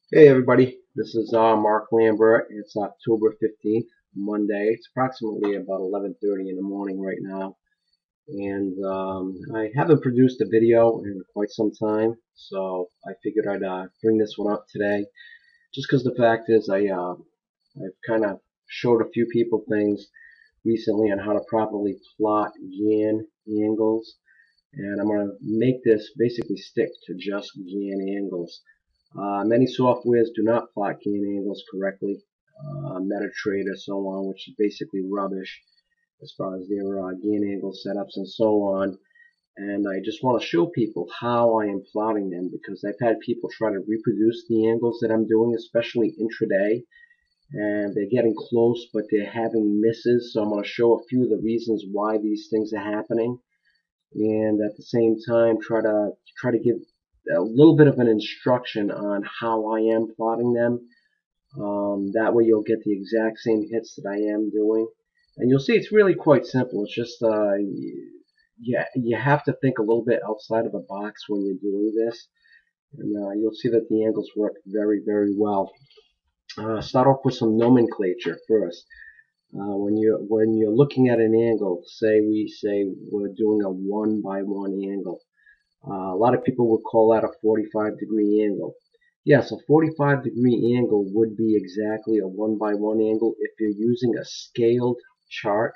Hey everybody, this is Mark Lambert. It's October 15th, Monday. It's approximately about 11:30 in the morning right now, and I haven't produced a video in quite some time, so I figured I'd bring this one up today. Just because the fact is, I've kind of showed a few people things recently on how to properly plot Gann angles, and I'm going to make this basically stick to just Gann angles. Many softwares do not plot Gann angles correctly. MetaTrader, so on, which is basically rubbish as far as their Gann angle setups and so on. And I just want to show people how I am plotting them because I've had people try to reproduce the angles that I'm doing, especially intraday, and they're getting close, but they're having misses. So I'm going to show a few of the reasons why these things are happening, and at the same time try to give a little bit of an instruction on how I am plotting them. That way you'll get the exact same hits that I am doing. And you'll see it's really quite simple. It's just you have to think a little bit outside of the box when you're doing this. And you'll see that the angles work very, very well. Start off with some nomenclature first. When you're looking at an angle, say we're doing a 1 by 1 angle. A lot of people would call that a 45-degree angle. Yes, a 45-degree angle would be exactly a 1 by 1 angle if you're using a scaled chart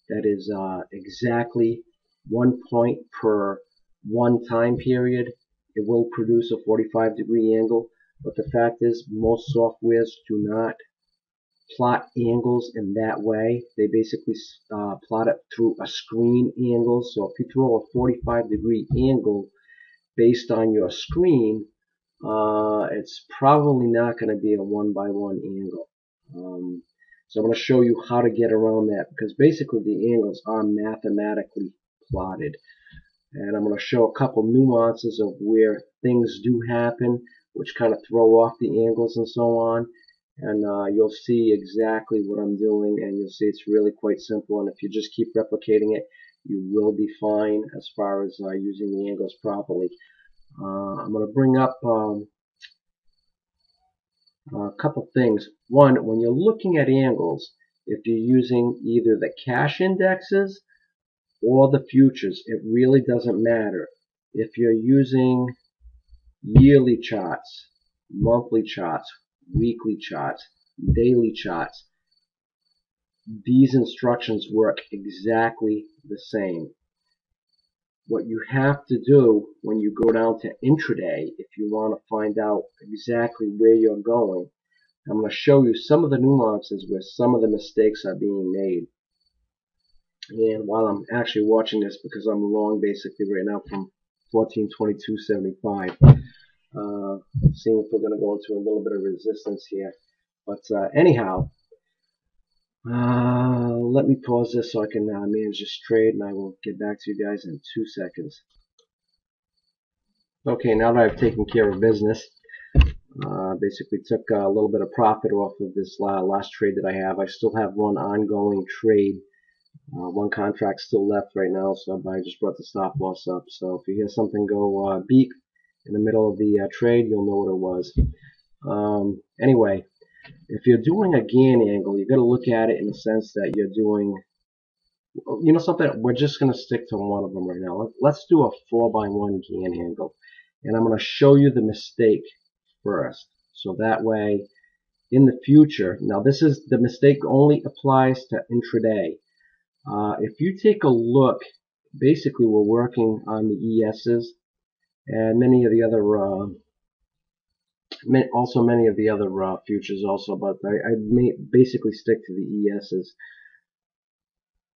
that is exactly 1 point per one time period. It will produce a 45-degree angle, but the fact is most softwares do not plot angles in that way. They basically plot it through a screen angle. So if you throw a 45-degree angle based on your screen, it's probably not going to be a 1 by 1 angle. So I'm going to show you how to get around that because basically the angles are mathematically plotted. And I'm going to show a couple nuances of where things do happen, which kind of throw off the angles and so on. And you'll see exactly what I'm doing, and you'll see it's really quite simple. And if you just keep replicating it, you will be fine as far as using the angles properly. I'm going to bring up a couple things. One, when you're looking at angles, if you're using either the cash indexes or the futures, it really doesn't matter. If you're using yearly charts, monthly charts, weekly charts, daily charts, these instructions work exactly the same. What you have to do when you go down to intraday, if you want to find out exactly where you're going, I'm going to show you some of the nuances where some of the mistakes are being made. And while I'm actually watching this, because I'm long basically right now from 1422.75, seeing if we're going to go into a little bit of resistance here. But anyhow, let me pause this so I can manage this trade, and I will get back to you guys in 2 seconds. Okay, now that I've taken care of business, basically took a little bit of profit off of this last trade that I have. I still have one ongoing trade. One contract still left right now, so I just brought the stop loss up. So if you hear something go beep in the middle of the trade, you'll know what it was. Anyway, if you're doing a Gann angle, you got to look at it in the sense that you're doing, you know, something. We're just going to stick to one of them right now. Let's do a 4 by 1 Gann angle, and I'm going to show you the mistake first, so that way in the future. Now this is the mistake only applies to intraday. If you take a look, basically we're working on the ESs and many of the other also many of the other futures also, but I may basically stick to the ESs.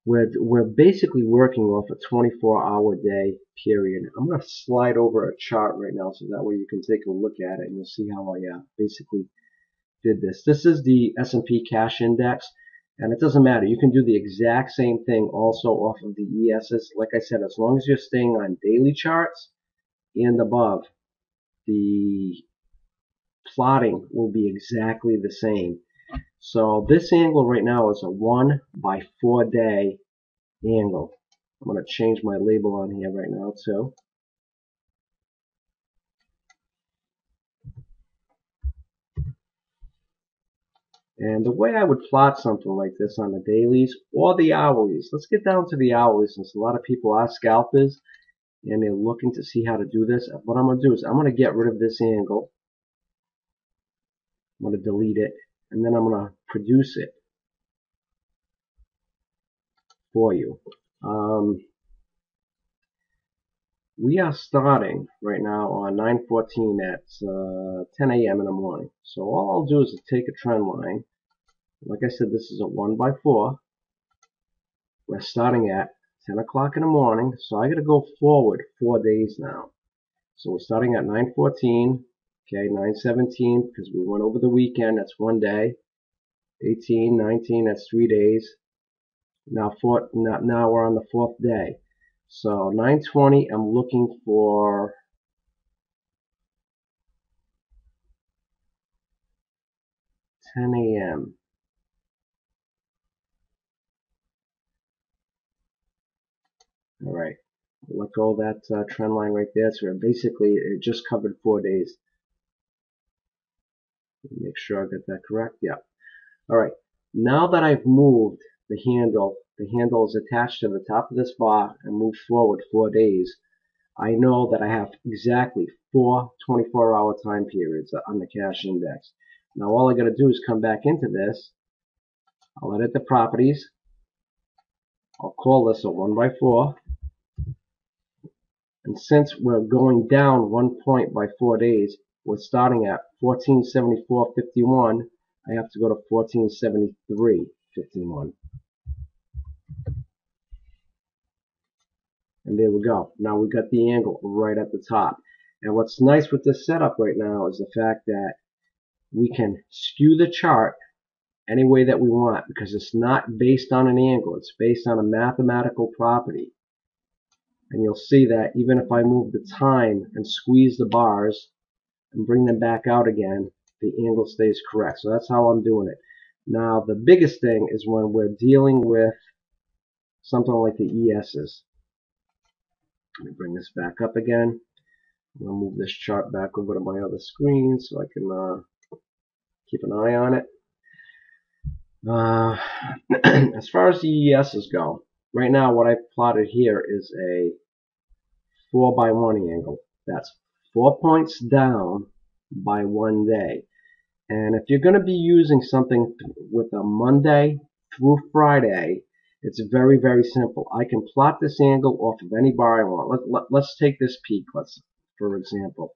We're basically working off a 24-hour day period. I'm going to slide over a chart right now so that way you can take a look at it and you'll see how I basically did this. This is the S&P cash index, and it doesn't matter. You can do the exact same thing also off of the ESs. Like I said, as long as you're staying on daily charts and above, the plotting will be exactly the same. So this angle right now is a 1 by 4 day angle. I'm going to change my label on here right now too. And the way I would plot something like this on the dailies or the hourlies, let's get down to the hourlies since a lot of people are scalpers and they're looking to see how to do this. What I'm going to do is I'm going to get rid of this angle. I'm going to delete it, and then I'm going to produce it for you. We are starting right now on 9/14 at 10 a.m. in the morning. So all I'll do is take a trend line. Like I said, this is a 1x4. We're starting at 10 o'clock in the morning, so I got to go forward 4 days now. So we're starting at 9/14, okay, 9/17 because we went over the weekend. That's 1 day. 18, 19, that's 3 days. Now we're on the 4th day. So 9/20, I'm looking for 10 a.m. All right, let go of that trend line right there. So basically, it just covered 4 days. Make sure I get that correct. Yeah. All right. Now that I've moved the handle is attached to the top of this bar and moved forward 4 days. I know that I have exactly 4 24-hour time periods on the cash index. Now all I got to do is come back into this. I'll edit the properties. I'll call this a 1x4. And since we're going down 1 point by 4 days, we're starting at 1474.51. I have to go to 1473.51. And there we go. Now we got the angle right at the top. And what's nice with this setup right now is the fact that we can skew the chart any way that we want because it's not based on an angle. It's based on a mathematical property. And you'll see that even if I move the time and squeeze the bars and bring them back out again, the angle stays correct. So that's how I'm doing it. Now the biggest thing is when we're dealing with something like the ESs. Let me bring this back up again. I'm going to move this chart back over to my other screen so I can keep an eye on it. As far as the ESs go, right now what I've plotted here is a 4x1 angle. That's 4 points down by 1 day. And if you're going to be using something with a Monday through Friday, it's very, very simple. I can plot this angle off of any bar I want. Let's take this peak, for example.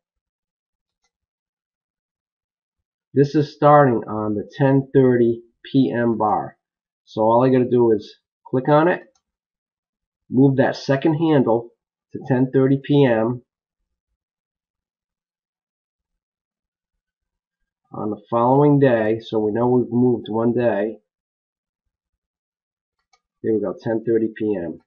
This is starting on the 10:30 p.m. bar. So all I got to do is click on it, move that second handle to 10:30 p.m. on the following day, so we know we've moved 1 day. There we go, 10:30 p.m.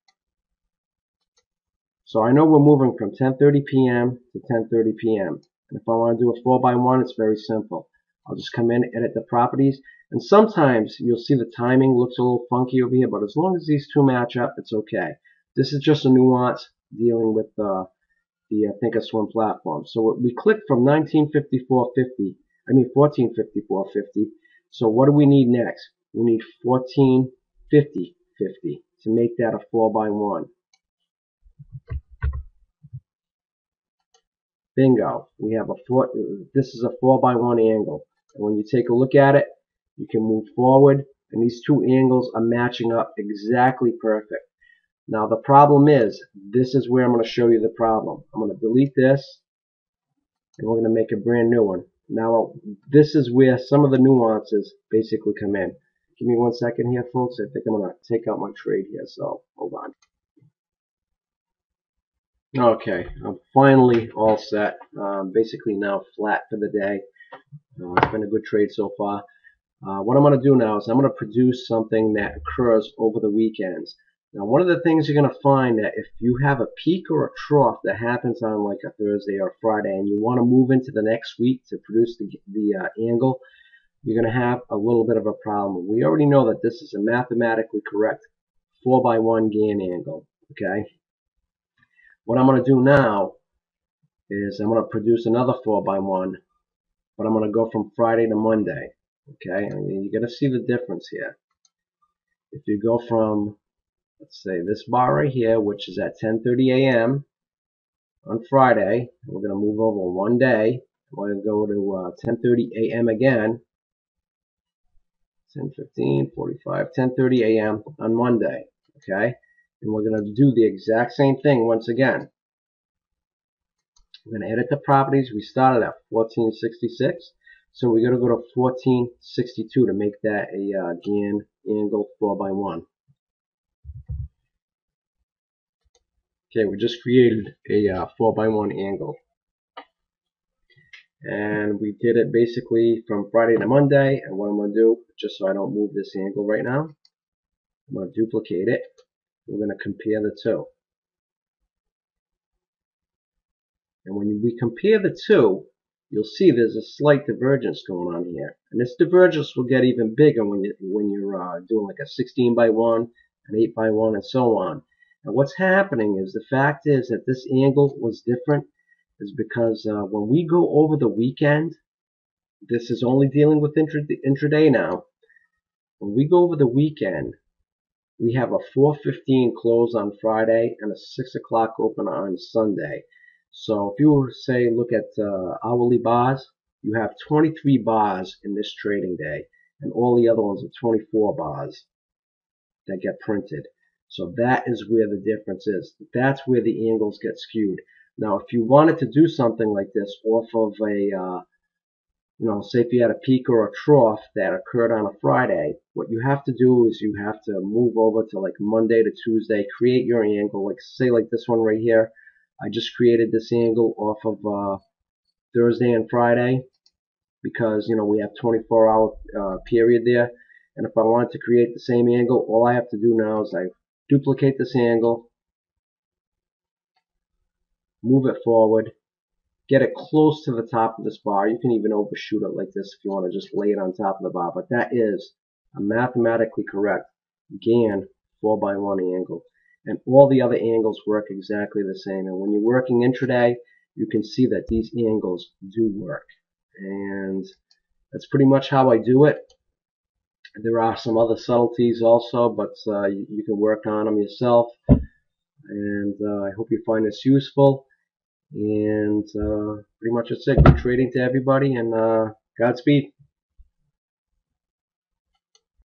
So I know we're moving from 10:30 p.m. to 10:30 p.m. And if I want to do a 4x1, it's very simple. I'll just come in, edit the properties, and sometimes you'll see the timing looks a little funky over here, but as long as these two match up, it's okay. This is just a nuance dealing with the Thinkorswim platform. So we clicked from 1454.50. So what do we need next? We need 1450.50 to make that a 4x1. Bingo. We have this is a 4x1 angle. And when you take a look at it, you can move forward, and these two angles are matching up exactly perfect. Now the problem is, this is where I'm going to show you the problem. I'm going to delete this, and we're going to make a brand new one. Now this is where some of the nuances basically come in. Give me 1 second here, folks. I think I'm going to take out my trade here, so hold on. Okay, I'm finally all set. Basically now flat for the day. It's been a good trade so far. What I'm going to do now is I'm going to produce something that occurs over the weekends. Now, one of the things you're going to find that if you have a peak or a trough that happens on like a Thursday or a Friday and you want to move into the next week to produce the angle, you're going to have a little bit of a problem. We already know that this is a mathematically correct 4x1 Gann angle. Okay. What I'm going to do now is I'm going to produce another 4x1, but I'm going to go from Friday to Monday. Okay, and you're going to see the difference here. If you go from, let's say, this bar right here, which is at 10:30 a.m. on Friday, we're going to move over one day. We're going to go to 10:30 a.m. again, 10:15, 45, 10:30 a.m. on Monday. Okay, and we're going to do the exact same thing once again. We're going to edit the properties. We started at 1466, so we're going to go to 1462 to make that a Gann angle 4x1. Okay, we just created a 4x1 angle. And we did it basically from Friday to Monday. And what I'm going to do, just so I don't move this angle right now, I'm going to duplicate it. We're going to compare the two. And when we compare the two, you'll see there's a slight divergence going on here. And this divergence will get even bigger when you're doing like a 16x1, an 8x1, and so on. And what's happening is the fact is that this angle was different is because when we go over the weekend, this is only dealing with intraday now. When we go over the weekend, we have a 4:15 close on Friday and a 6 o'clock open on Sunday. So if you were to say look at hourly bars, you have 23 bars in this trading day, and all the other ones are 24 bars that get printed. So that is where the difference is. That's where the angles get skewed. Now, if you wanted to do something like this off of a say if you had a peak or a trough that occurred on a Friday, what you have to do is you have to move over to like Monday to Tuesday, create your angle, like say like this one right here. I just created this angle off of Thursday and Friday because we have 24-hour period there. And if I wanted to create the same angle, all I have to do now is I duplicate this angle, move it forward, get it close to the top of this bar. You can even overshoot it like this if you want to just lay it on top of the bar. But that is a mathematically correct Gann 4x1 angle. And all the other angles work exactly the same. And when you're working intraday, you can see that these angles do work. And that's pretty much how I do it. There are some other subtleties also, but you can work on them yourself. And I hope you find this useful. And pretty much that's it. Good trading to everybody, and Godspeed.